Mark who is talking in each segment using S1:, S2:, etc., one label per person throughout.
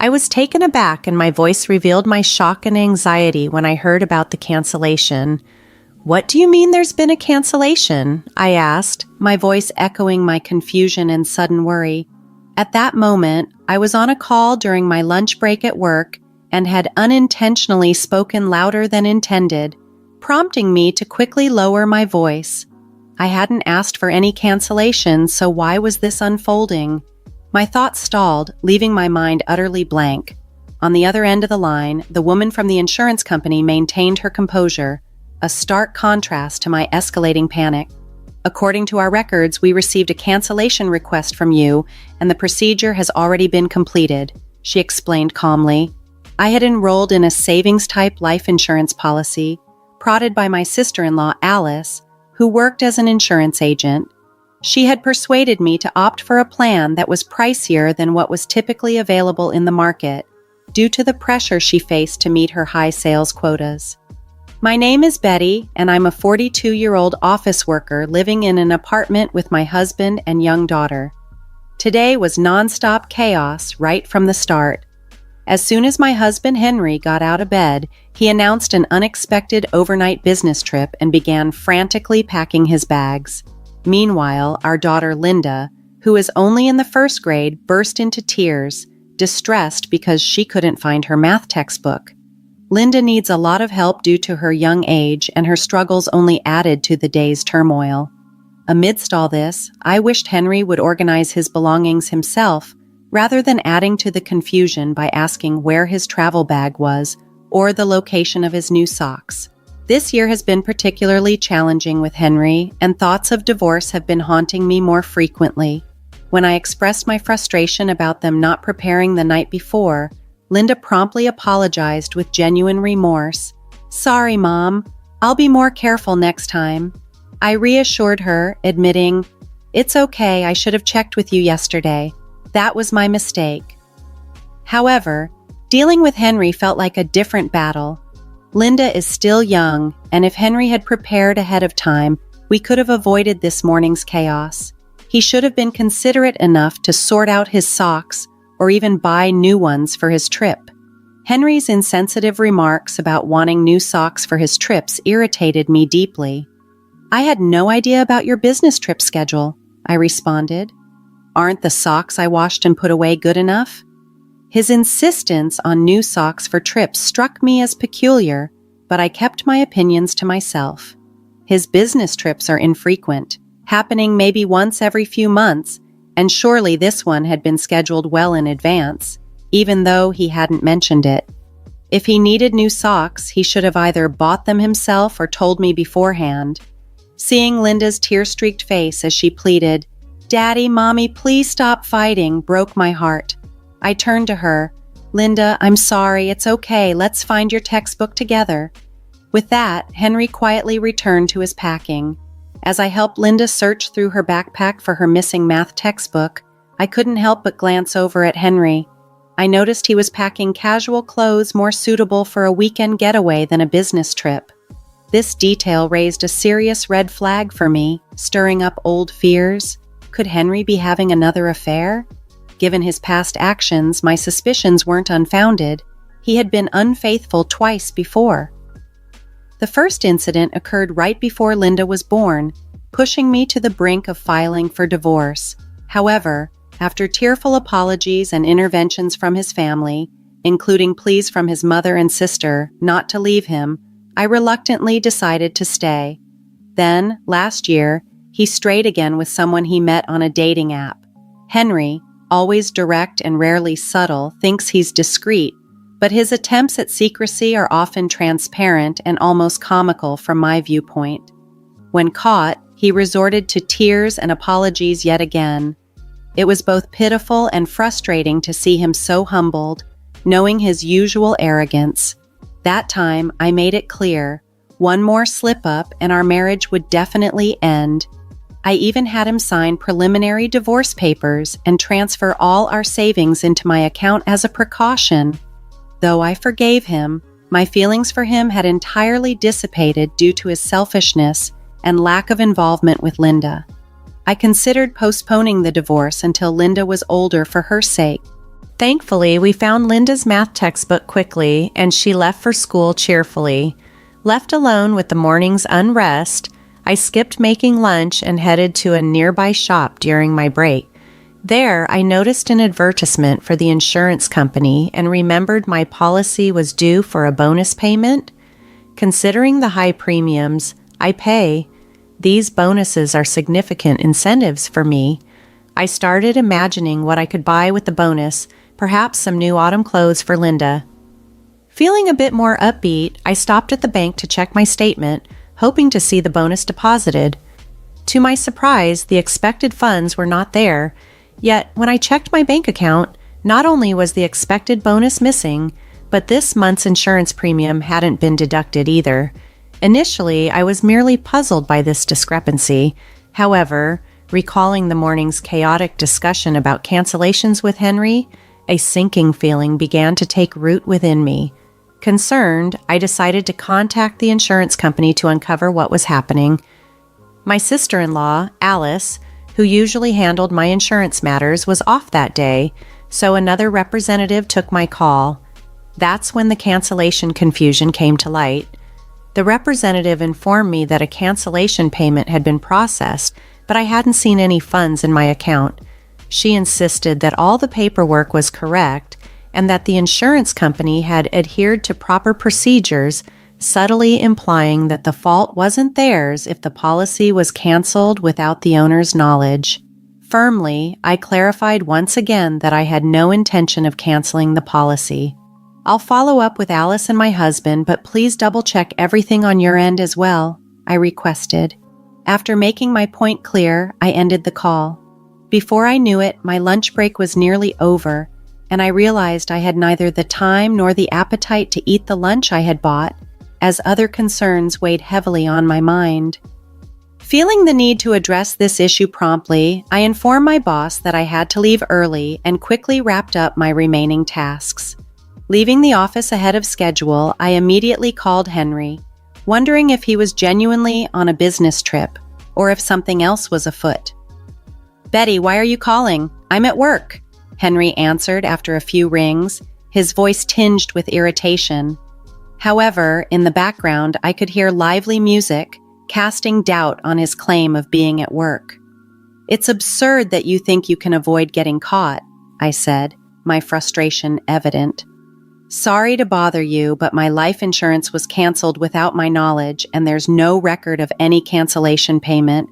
S1: I was taken aback and my voice revealed my shock and anxiety when I heard about the cancellation. "What do you mean there's been a cancellation?" I asked, my voice echoing my confusion and sudden worry. At that moment, I was on a call during my lunch break at work and had unintentionally spoken louder than intended, prompting me to quickly lower my voice. I hadn't asked for any cancellation, so why was this unfolding? My thoughts stalled, leaving my mind utterly blank. On the other end of the line, the woman from the insurance company maintained her composure, a stark contrast to my escalating panic. "According to our records, we received a cancellation request from you, and the procedure has already been completed," she explained calmly. I had enrolled in a savings-type life insurance policy, prodded by my sister-in-law, Alice, who worked as an insurance agent. She had persuaded me to opt for a plan that was pricier than what was typically available in the market, due to the pressure she faced to meet her high sales quotas. "My name is Betty, and I'm a 42-year-old office worker living in an apartment with my husband and young daughter. Today was nonstop chaos right from the start. As soon as my husband Henry got out of bed, he announced an unexpected overnight business trip and began frantically packing his bags. Meanwhile, our daughter Linda, who is only in the first grade, burst into tears, distressed because she couldn't find her math textbook. Linda needs a lot of help due to her young age, and her struggles only added to the day's turmoil. Amidst all this, I wished Henry would organize his belongings himself, rather than adding to the confusion by asking where his travel bag was or the location of his new socks. This year has been particularly challenging with Henry, and thoughts of divorce have been haunting me more frequently. When I expressed my frustration about them not preparing the night before, Linda promptly apologized with genuine remorse. "Sorry, Mom. I'll be more careful next time." I reassured her, admitting, "It's okay, I should have checked with you yesterday. That was my mistake." However, dealing with Henry felt like a different battle. Linda is still young, and if Henry had prepared ahead of time, we could have avoided this morning's chaos. He should have been considerate enough to sort out his socks or even buy new ones for his trip. Henry's insensitive remarks about wanting new socks for his trips irritated me deeply. "I had no idea about your business trip schedule," I responded. "Aren't the socks I washed and put away good enough?" His insistence on new socks for trips struck me as peculiar, but I kept my opinions to myself. His business trips are infrequent, happening maybe once every few months, and surely this one had been scheduled well in advance, even though he hadn't mentioned it. If he needed new socks, he should have either bought them himself or told me beforehand. Seeing Linda's tear-streaked face as she pleaded, "Daddy, Mommy, please stop fighting," broke my heart. I turned to her. "Linda, I'm sorry, it's okay, let's find your textbook together." With that, Henry quietly returned to his packing. As I helped Linda search through her backpack for her missing math textbook, I couldn't help but glance over at Henry. I noticed he was packing casual clothes more suitable for a weekend getaway than a business trip. This detail raised a serious red flag for me, stirring up old fears. Could Henry be having another affair? Given his past actions, my suspicions weren't unfounded. He had been unfaithful twice before. The first incident occurred right before Linda was born, pushing me to the brink of filing for divorce. However, after tearful apologies and interventions from his family, including pleas from his mother and sister not to leave him, I reluctantly decided to stay. Then, last year, he strayed again with someone he met on a dating app. Henry, always direct and rarely subtle, thinks he's discreet, but his attempts at secrecy are often transparent and almost comical from my viewpoint. When caught, he resorted to tears and apologies yet again. It was both pitiful and frustrating to see him so humbled, knowing his usual arrogance. That time, I made it clear, one more slip-up and our marriage would definitely end. I even had him sign preliminary divorce papers and transfer all our savings into my account as a precaution. Though I forgave him, my feelings for him had entirely dissipated due to his selfishness and lack of involvement with Linda. I considered postponing the divorce until Linda was older for her sake. Thankfully, we found Linda's math textbook quickly, and she left for school cheerfully. Left alone with the morning's unrest, I skipped making lunch and headed to a nearby shop during my break. There, I noticed an advertisement for the insurance company and remembered my policy was due for a bonus payment. Considering the high premiums I pay, these bonuses are significant incentives for me. I started imagining what I could buy with the bonus, perhaps some new autumn clothes for Linda. Feeling a bit more upbeat, I stopped at the bank to check my statement, hoping to see the bonus deposited. To my surprise, the expected funds were not there, yet when I checked my bank account, not only was the expected bonus missing, but this month's insurance premium hadn't been deducted either. Initially, I was merely puzzled by this discrepancy. However, recalling the morning's chaotic discussion about cancellations with Henry, a sinking feeling began to take root within me. Concerned, I decided to contact the insurance company to uncover what was happening. My sister-in-law, Alice, who usually handled my insurance matters, was off that day, so another representative took my call. That's when the cancellation confusion came to light. The representative informed me that a cancellation payment had been processed, but I hadn't seen any funds in my account. She insisted that all the paperwork was correct and that the insurance company had adhered to proper procedures, subtly implying that the fault wasn't theirs if the policy was canceled without the owner's knowledge. Firmly, I clarified once again that I had no intention of canceling the policy. I'll follow up with Alice and my husband, but please double-check everything on your end as well, I requested. After making my point clear, I ended the call. Before I knew it, my lunch break was nearly over, and I realized I had neither the time nor the appetite to eat the lunch I had bought, as other concerns weighed heavily on my mind. Feeling the need to address this issue promptly, I informed my boss that I had to leave early and quickly wrapped up my remaining tasks. Leaving the office ahead of schedule, I immediately called Henry, wondering if he was genuinely on a business trip or if something else was afoot. "Betty, why are you calling? I'm at work," Henry answered after a few rings, his voice tinged with irritation. However, in the background, I could hear lively music, casting doubt on his claim of being at work. "It's absurd that you think you can avoid getting caught," I said, my frustration evident. "Sorry to bother you, but my life insurance was canceled without my knowledge, and there's no record of any cancellation payment.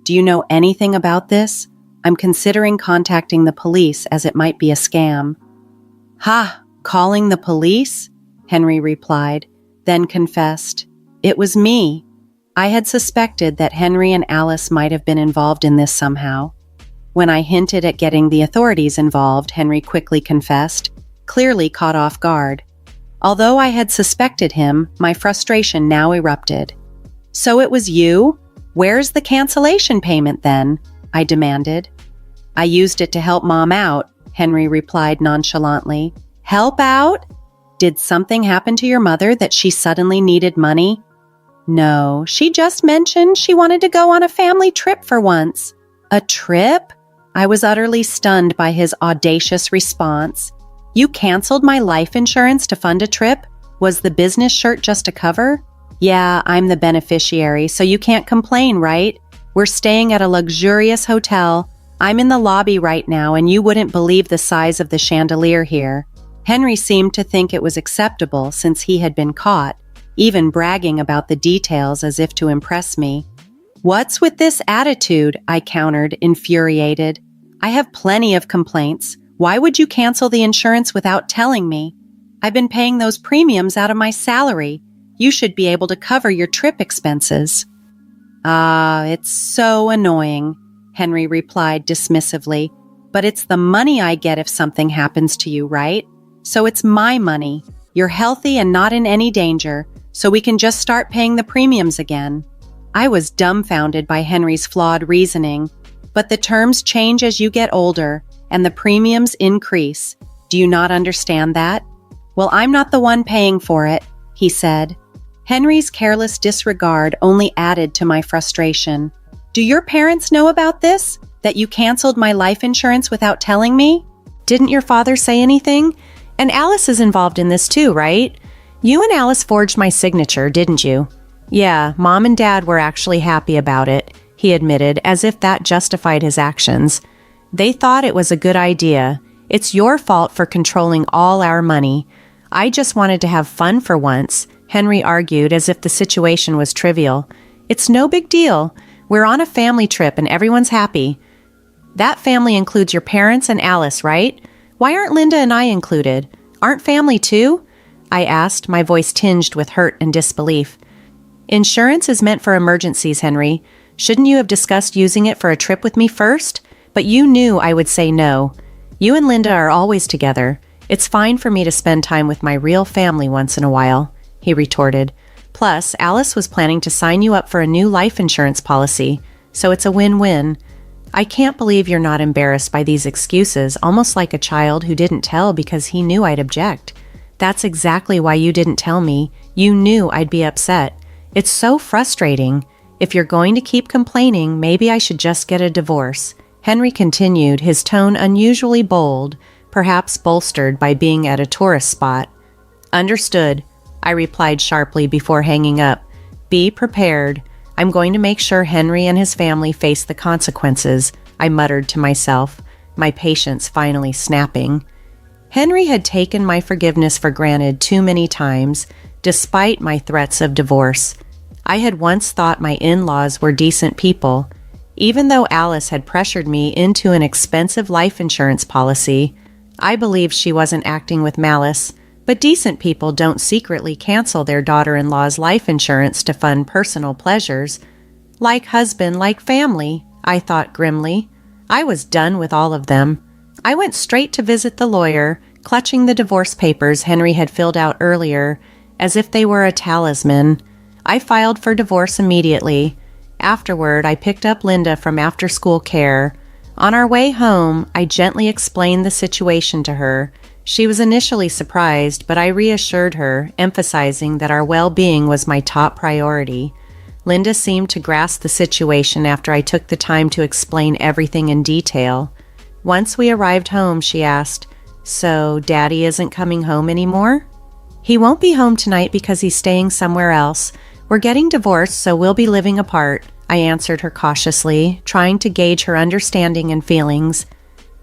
S1: Do you know anything about this? I'm considering contacting the police as it might be a scam." "Ha! Calling the police?" Henry replied, then confessed, "It was me." I had suspected that Henry and Alice might have been involved in this somehow. When I hinted at getting the authorities involved, Henry quickly confessed, clearly caught off guard. Although I had suspected him, my frustration now erupted. "So it was you? Where's the cancellation payment then?" I demanded. "I used it to help Mom out," Henry replied nonchalantly. "Help out? Did something happen to your mother that she suddenly needed money?" "No, she just mentioned she wanted to go on a family trip for once." "A trip?" I was utterly stunned by his audacious response. "You canceled my life insurance to fund a trip? Was the business shirt just a cover?" "Yeah, I'm the beneficiary, so you can't complain, right? We're staying at a luxurious hotel. I'm in the lobby right now, and you wouldn't believe the size of the chandelier here." Henry seemed to think it was acceptable since he had been caught, even bragging about the details as if to impress me. "What's with this attitude?" I countered, infuriated. "I have plenty of complaints. Why would you cancel the insurance without telling me? I've been paying those premiums out of my salary. You should be able to cover your trip expenses." "Ah, it's so annoying," Henry replied dismissively. "But it's the money I get if something happens to you, right? So it's my money. You're healthy and not in any danger, so we can just start paying the premiums again." I was dumbfounded by Henry's flawed reasoning. "But the terms change as you get older, and the premiums increase. Do you not understand that?" "Well, I'm not the one paying for it," he said. Henry's careless disregard only added to my frustration. "Do your parents know about this? That you canceled my life insurance without telling me?" Didn't your father say anything? And Alice is involved in this too, right? You and Alice forged my signature, didn't you? Yeah, Mom and Dad were actually happy about it, he admitted, as if that justified his actions. They thought it was a good idea. It's your fault for controlling all our money. I just wanted to have fun for once, Henry argued as if the situation was trivial. It's no big deal. We're on a family trip and everyone's happy. That family includes your parents and Alice, right? Why aren't Linda and I included? Aren't family too? I asked, my voice tinged with hurt and disbelief. Insurance is meant for emergencies, Henry. Shouldn't you have discussed using it for a trip with me first? But you knew I would say no. You and Linda are always together. It's fine for me to spend time with my real family once in a while, he retorted. Plus, Alice was planning to sign you up for a new life insurance policy, so it's a win-win. I can't believe you're not embarrassed by these excuses, almost like a child who didn't tell because he knew I'd object. That's exactly why you didn't tell me. You knew I'd be upset. It's so frustrating. If you're going to keep complaining, maybe I should just get a divorce. Henry continued, his tone unusually bold, perhaps bolstered by being at a tourist spot. Understood, I replied sharply before hanging up. Be prepared. I'm going to make sure Henry and his family face the consequences, I muttered to myself, my patience finally snapping. Henry had taken my forgiveness for granted too many times, despite my threats of divorce. I had once thought my in-laws were decent people. Even though Alice had pressured me into an expensive life insurance policy, I believed she wasn't acting with malice, but decent people don't secretly cancel their daughter-in-law's life insurance to fund personal pleasures. Like husband, like family, I thought grimly. I was done with all of them. I went straight to visit the lawyer, clutching the divorce papers Henry had filled out earlier, as if they were a talisman. I filed for divorce immediately. Afterward, I picked up Linda from after-school care. On our way home, I gently explained the situation to her. She was initially surprised, but I reassured her, emphasizing that our well-being was my top priority. Linda seemed to grasp the situation after I took the time to explain everything in detail. Once we arrived home, she asked, "So, Daddy isn't coming home anymore?" "He won't be home tonight because he's staying somewhere else. We're getting divorced, so we'll be living apart," I answered her cautiously, trying to gauge her understanding and feelings.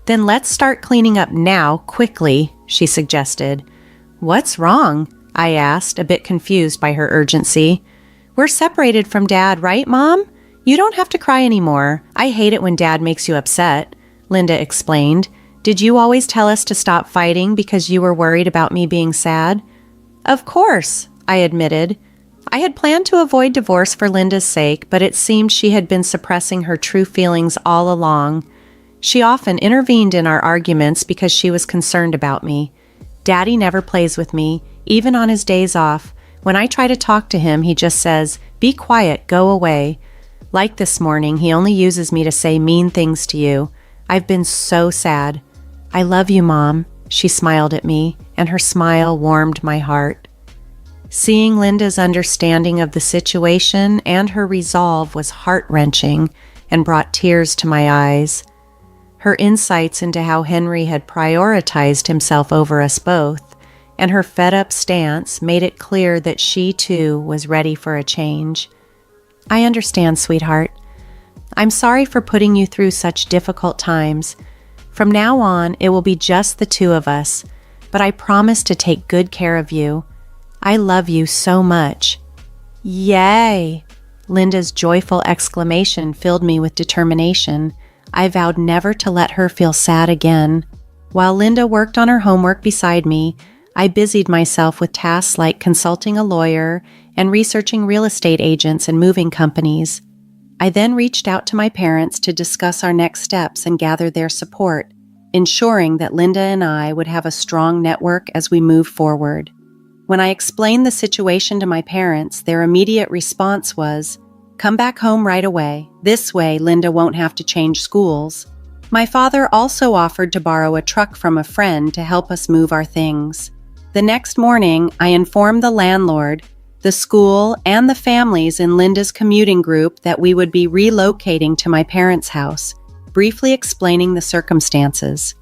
S1: "Then let's start cleaning up now, quickly," she suggested. "What's wrong?" I asked, a bit confused by her urgency. "We're separated from Dad, right, Mom? You don't have to cry anymore. I hate it when Dad makes you upset," Linda explained. "Did you always tell us to stop fighting because you were worried about me being sad?" "Of course," I admitted. I had planned to avoid divorce for Linda's sake, but it seemed she had been suppressing her true feelings all along. She often intervened in our arguments because she was concerned about me. Daddy never plays with me, even on his days off. When I try to talk to him, he just says, "Be quiet, go away." Like this morning, he only uses me to say mean things to you. I've been so sad. "I love you, Mom," she smiled at me, and her smile warmed my heart. Seeing Linda's understanding of the situation and her resolve was heart-wrenching and brought tears to my eyes. Her insights into how Henry had prioritized himself over us both, and her fed-up stance made it clear that she, too, was ready for a change. "I understand, sweetheart. I'm sorry for putting you through such difficult times. From now on, it will be just the two of us, but I promise to take good care of you. I love you so much." "Yay!" Linda's joyful exclamation filled me with determination. I vowed never to let her feel sad again. While Linda worked on her homework beside me, I busied myself with tasks like consulting a lawyer and researching real estate agents and moving companies. I then reached out to my parents to discuss our next steps and gather their support, ensuring that Linda and I would have a strong network as we move forward. When I explained the situation to my parents, their immediate response was, "Come back home right away. This way, Linda won't have to change schools." My father also offered to borrow a truck from a friend to help us move our things. The next morning, I informed the landlord, the school, and the families in Linda's commuting group that we would be relocating to my parents' house, briefly explaining the circumstances.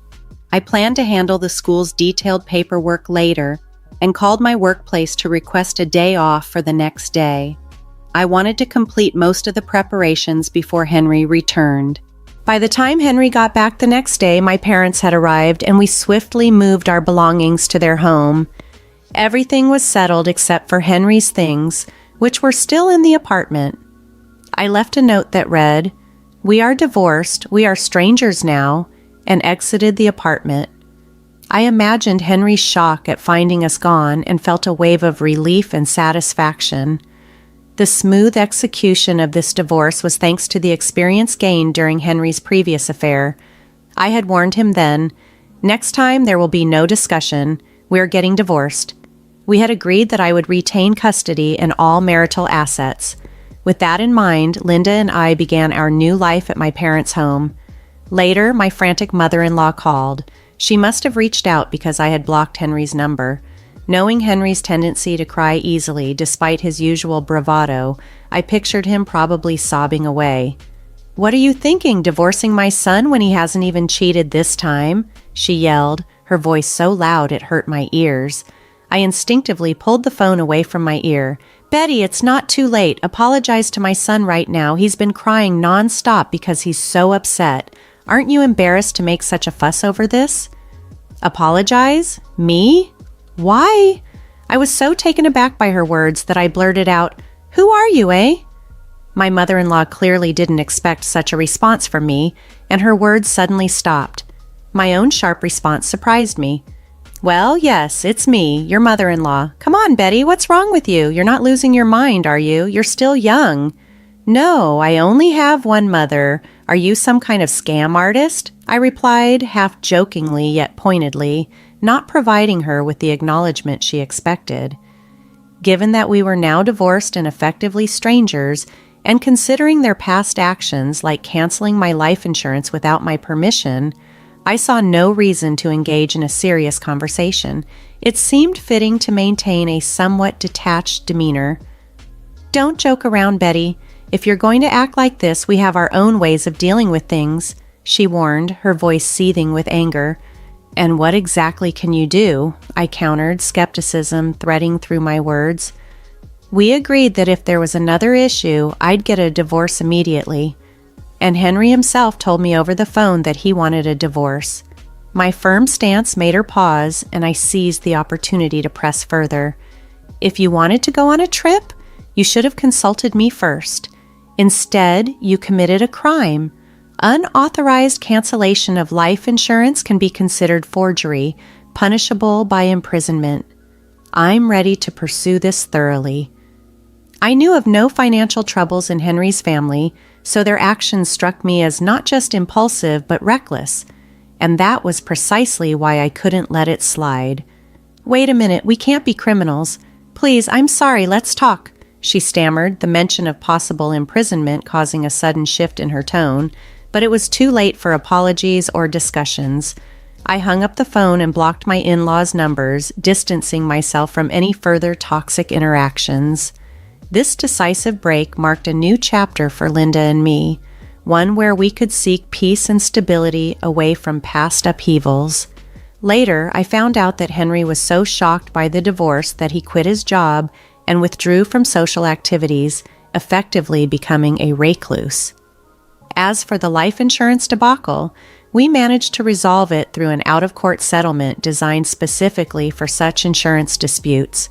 S1: I planned to handle the school's detailed paperwork later and called my workplace to request a day off for the next day. I wanted to complete most of the preparations before Henry returned. By the time Henry got back the next day, my parents had arrived and we swiftly moved our belongings to their home. Everything was settled except for Henry's things, which were still in the apartment. I left a note that read, "We are divorced, we are strangers now," and exited the apartment. I imagined Henry's shock at finding us gone and felt a wave of relief and satisfaction. The smooth execution of this divorce was thanks to the experience gained during Henry's previous affair. I had warned him then, "Next time there will be no discussion. We're getting divorced." We had agreed that I would retain custody and all marital assets. With that in mind, Linda and I began our new life at my parents' home. Later, my frantic mother-in-law called. She must have reached out because I had blocked Henry's number. Knowing Henry's tendency to cry easily despite his usual bravado, I pictured him probably sobbing away. "What are you thinking, divorcing my son when he hasn't even cheated this time?" she yelled, her voice so loud it hurt my ears. I instinctively pulled the phone away from my ear. "Betty, it's not too late. Apologize to my son right now. He's been crying nonstop because he's so upset. Aren't you embarrassed to make such a fuss over this?" "Apologize? Me? Why?" I was so taken aback by her words that I blurted out, "Who are you, eh?" My mother-in-law clearly didn't expect such a response from me, and her words suddenly stopped. My own sharp response surprised me. "Well, yes, it's me, your mother-in-law. Come on, Betty, what's wrong with you? You're not losing your mind, are you? You're still young." "No, I only have one mother. Are you some kind of scam artist?" I replied, half jokingly yet pointedly, not providing her with the acknowledgement she expected. Given that we were now divorced and effectively strangers, and considering their past actions like canceling my life insurance without my permission, I saw no reason to engage in a serious conversation. It seemed fitting to maintain a somewhat detached demeanor. "Don't joke around, Betty. If you're going to act like this, we have our own ways of dealing with things," she warned, her voice seething with anger. "And what exactly can you do?" I countered, skepticism threading through my words. "We agreed that if there was another issue, I'd get a divorce immediately. And Henry himself told me over the phone that he wanted a divorce." My firm stance made her pause, and I seized the opportunity to press further. "If you wanted to go on a trip, you should have consulted me first. Instead, you committed a crime. Unauthorized cancellation of life insurance can be considered forgery, punishable by imprisonment. I'm ready to pursue this thoroughly." I knew of no financial troubles in Henry's family, so their actions struck me as not just impulsive but reckless, and that was precisely why I couldn't let it slide. "Wait a minute, we can't be criminals. Please, I'm sorry, let's talk," she stammered, the mention of possible imprisonment causing a sudden shift in her tone. But it was too late for apologies or discussions. I hung up the phone and blocked my in-laws' numbers, distancing myself from any further toxic interactions. This decisive break marked a new chapter for Linda and me, one where we could seek peace and stability away from past upheavals. Later, I found out that Henry was so shocked by the divorce that he quit his job and withdrew from social activities, effectively becoming a recluse. As for the life insurance debacle, we managed to resolve it through an out-of-court settlement designed specifically for such insurance disputes.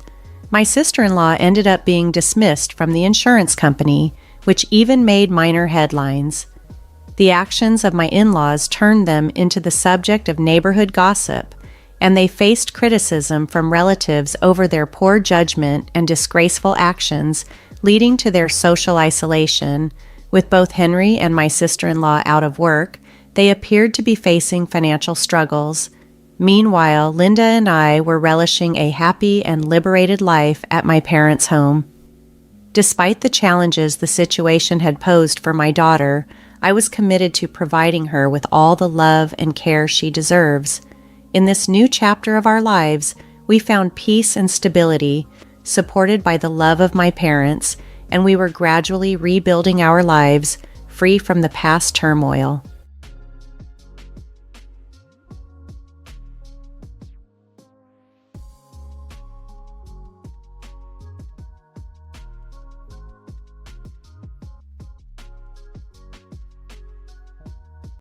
S1: My sister-in-law ended up being dismissed from the insurance company, which even made minor headlines. The actions of my in-laws turned them into the subject of neighborhood gossip, and they faced criticism from relatives over their poor judgment and disgraceful actions, leading to their social isolation. With both Henry and my sister-in-law out of work, they appeared to be facing financial struggles. Meanwhile, Linda and I were relishing a happy and liberated life at my parents' home. Despite the challenges the situation had posed for my daughter, I was committed to providing her with all the love and care she deserves. In this new chapter of our lives, we found peace and stability, supported by the love of my parents, and we were gradually rebuilding our lives, free from the past turmoil.